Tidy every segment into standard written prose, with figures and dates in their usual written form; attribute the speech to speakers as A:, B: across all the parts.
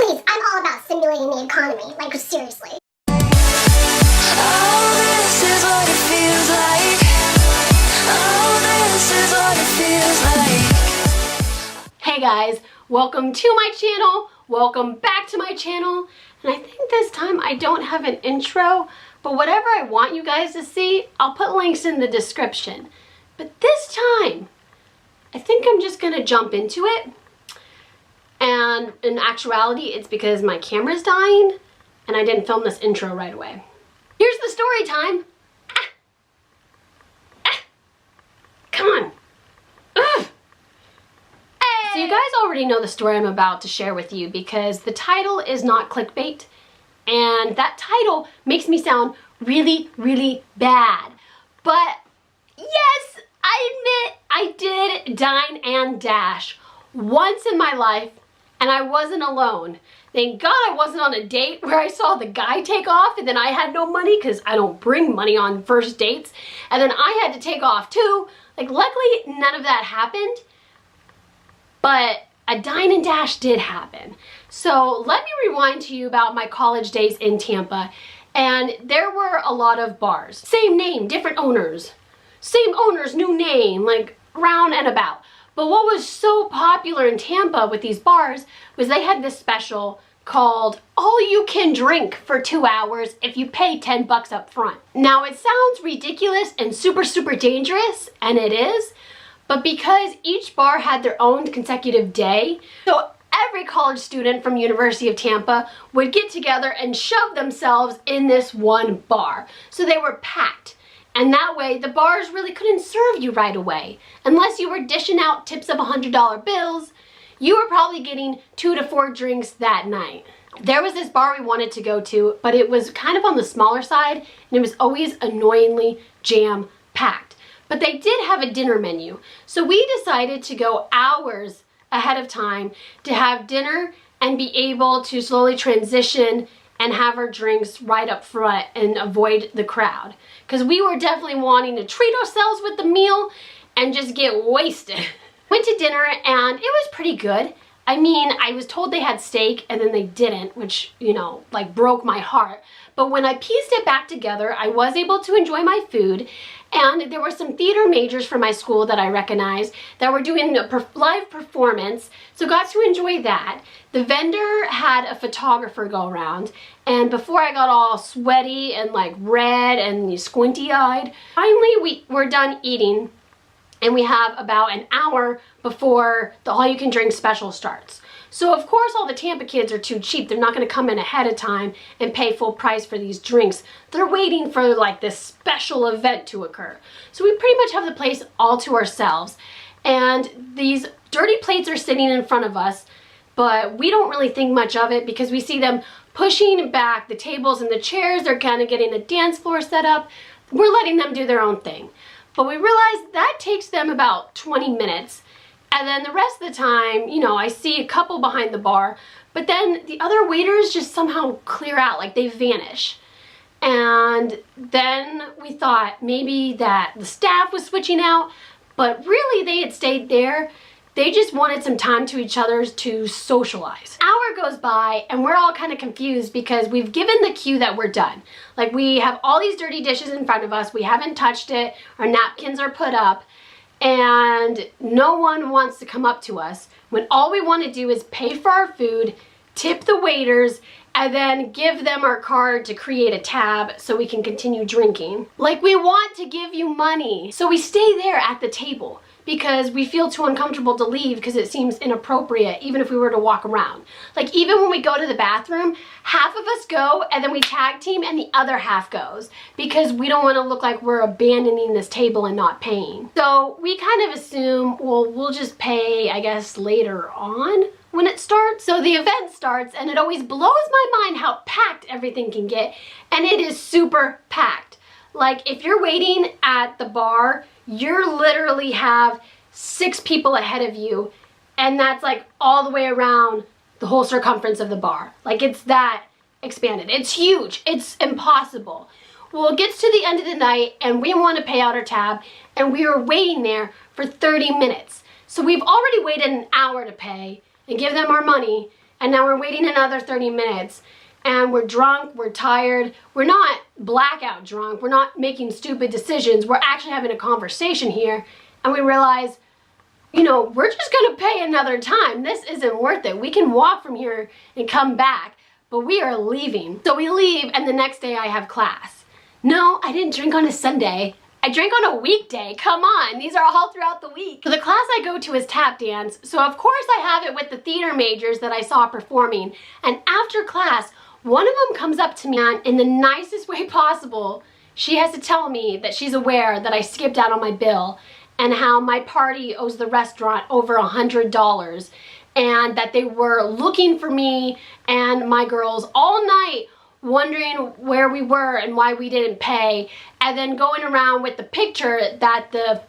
A: Please, I'm all about stimulating the economy, like seriously.
B: Hey guys, welcome to my channel, welcome back to my channel, and I think this time I don't have an intro, but whatever I want you guys to see, I'll put links in the description. But this time, I think I'm just gonna jump into it, and in actuality, it's because my camera's dying, and I didn't film this intro right away. Here's the story time. Come on. Ugh. So you guys already know the story I'm about to share with you because the title is not clickbait, and that title makes me sound really, really bad. But yes, I admit I did dine and dash once in my life, and I wasn't alone. Thank God I wasn't on a date where I saw the guy take off and then I had no money because I don't bring money on first dates, and then I had to take off too. Like, luckily none of that happened. But a dine and dash did happen. So let me rewind to you about my college days in Tampa. And there were a lot of bars. Same name, different owners. Same owners, new name, like round and about. But what was so popular in Tampa with these bars was they had this special called all you can drink for 2 hours if you pay 10 bucks up front. Now it sounds ridiculous and super, super dangerous, and it is. But because each bar had their own consecutive day, so every college student from University of Tampa would get together and shove themselves in this one bar. So they were packed. And that way, the bars really couldn't serve you right away. Unless you were dishing out tips of $100 bills, you were probably getting 2 to 4 drinks that night. There was this bar we wanted to go to, but it was kind of on the smaller side, and it was always annoyingly jam-packed. But they did have a dinner menu. So we decided to go hours ahead of time to have dinner and be able to slowly transition and have our drinks right up front and avoid the crowd. Because we were definitely wanting to treat ourselves with the meal and just get wasted. Went to dinner and it was pretty good. I mean, I was told they had steak and then they didn't, which, you know, like broke my heart. But when I pieced it back together, I was able to enjoy my food. And there were some theater majors from my school that I recognized that were doing a live performance, so got to enjoy that. The vendor had a photographer go around, and before I got all sweaty and like red and squinty-eyed, finally we were done eating, and we have about an hour before the all-you-can-drink special starts. So of course all the Tampa kids are too cheap. They're not going to come in ahead of time and pay full price for these drinks. They're waiting for like this special event to occur. So we pretty much have the place all to ourselves. And these dirty plates are sitting in front of us, but we don't really think much of it because we see them pushing back the tables and the chairs. They're kind of getting the dance floor set up. We're letting them do their own thing. But we realize that takes them about 20 minutes. And then the rest of the time, you know, I see a couple behind the bar, but then the other waiters just somehow clear out, like they vanish. And then we thought maybe that the staff was switching out, but really they had stayed there. They just wanted some time to each other to socialize. An hour goes by and we're all kind of confused because we've given the cue that we're done. Like, we have all these dirty dishes in front of us, we haven't touched it, our napkins are put up, and no one wants to come up to us when all we want to do is pay for our food, tip the waiters, and then give them our card to create a tab so we can continue drinking. Like, we want to give you money. So we stay there at the table because we feel too uncomfortable to leave because it seems inappropriate even if we were to walk around. Like, even when we go to the bathroom, half of us go and then we tag team and the other half goes because we don't want to look like we're abandoning this table and not paying. So we kind of assume, well, we'll just pay, I guess, later on when it starts. So the event starts and it always blows my mind how packed everything can get, and it is super packed. Like, if you're waiting at the bar, you literally have 6 people ahead of you, and that's like all the way around the whole circumference of the bar. Like, it's that expanded. It's huge. It's impossible. Well, it gets to the end of the night and we want to pay out our tab, and we were waiting there for 30 minutes. So we've already waited an hour to pay and give them our money, and now we're waiting another 30 minutes. And we're drunk, we're tired, we're not blackout drunk, we're not making stupid decisions, we're actually having a conversation here, and we realize, you know, we're just gonna pay another time. This isn't worth it. We can walk from here and come back, but we are leaving. So we leave, and the next day I have class. No, I didn't drink on a Sunday. I drank on a weekday. Come on, these are all throughout the week. So the class I go to is tap dance, so of course I have it with the theater majors that I saw performing, and after class, one of them comes up to me and in the nicest way possible, she has to tell me that she's aware that I skipped out on my bill and how my party owes the restaurant over $100 and that they were looking for me and my girls all night wondering where we were and why we didn't pay, and then going around with the picture that the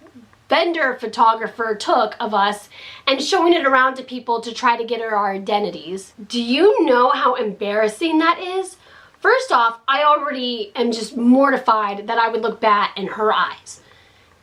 B: vendor photographer took of us and showing it around to people to try to get our identities. Do you know how embarrassing that is? First off, I already am just mortified that I would look bad in her eyes.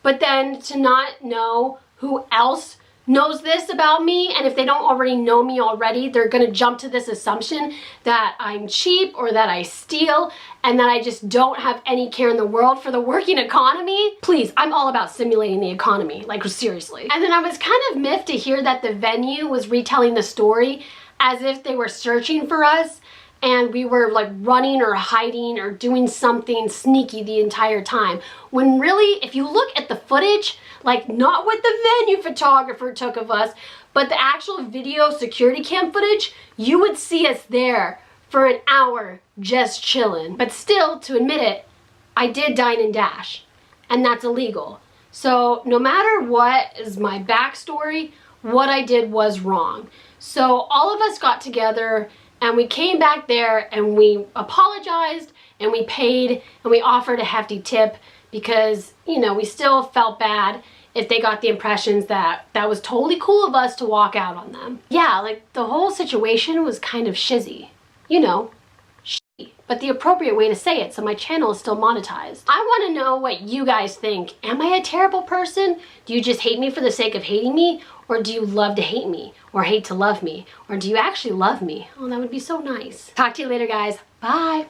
B: But then to not know who else knows this about me, and if they don't already know me already, they're gonna jump to this assumption that I'm cheap or that I steal and that I just don't have any care in the world for the working economy. Please, I'm all about simulating the economy, like seriously. And then I was kind of miffed to hear that the venue was retelling the story as if they were searching for us and we were like running or hiding or doing something sneaky the entire time. When really, if you look at the footage, like not what the venue photographer took of us, but the actual video security cam footage, you would see us there for an hour just chilling. But still, to admit it, I did dine and dash, and that's illegal. So no matter what is my backstory, what I did was wrong. So all of us got together and we came back there and we apologized and we paid and we offered a hefty tip because, you know, we still felt bad if they got the impressions that that was totally cool of us to walk out on them. Yeah, like the whole situation was kind of shizzy. You know, shitty, but the appropriate way to say it so my channel is still monetized. I want to know what you guys think. Am I a terrible person? Do you just hate me for the sake of hating me? Or do you love to hate me? Or hate to love me? Or do you actually love me? Oh, that would be so nice. Talk to you later, guys. Bye.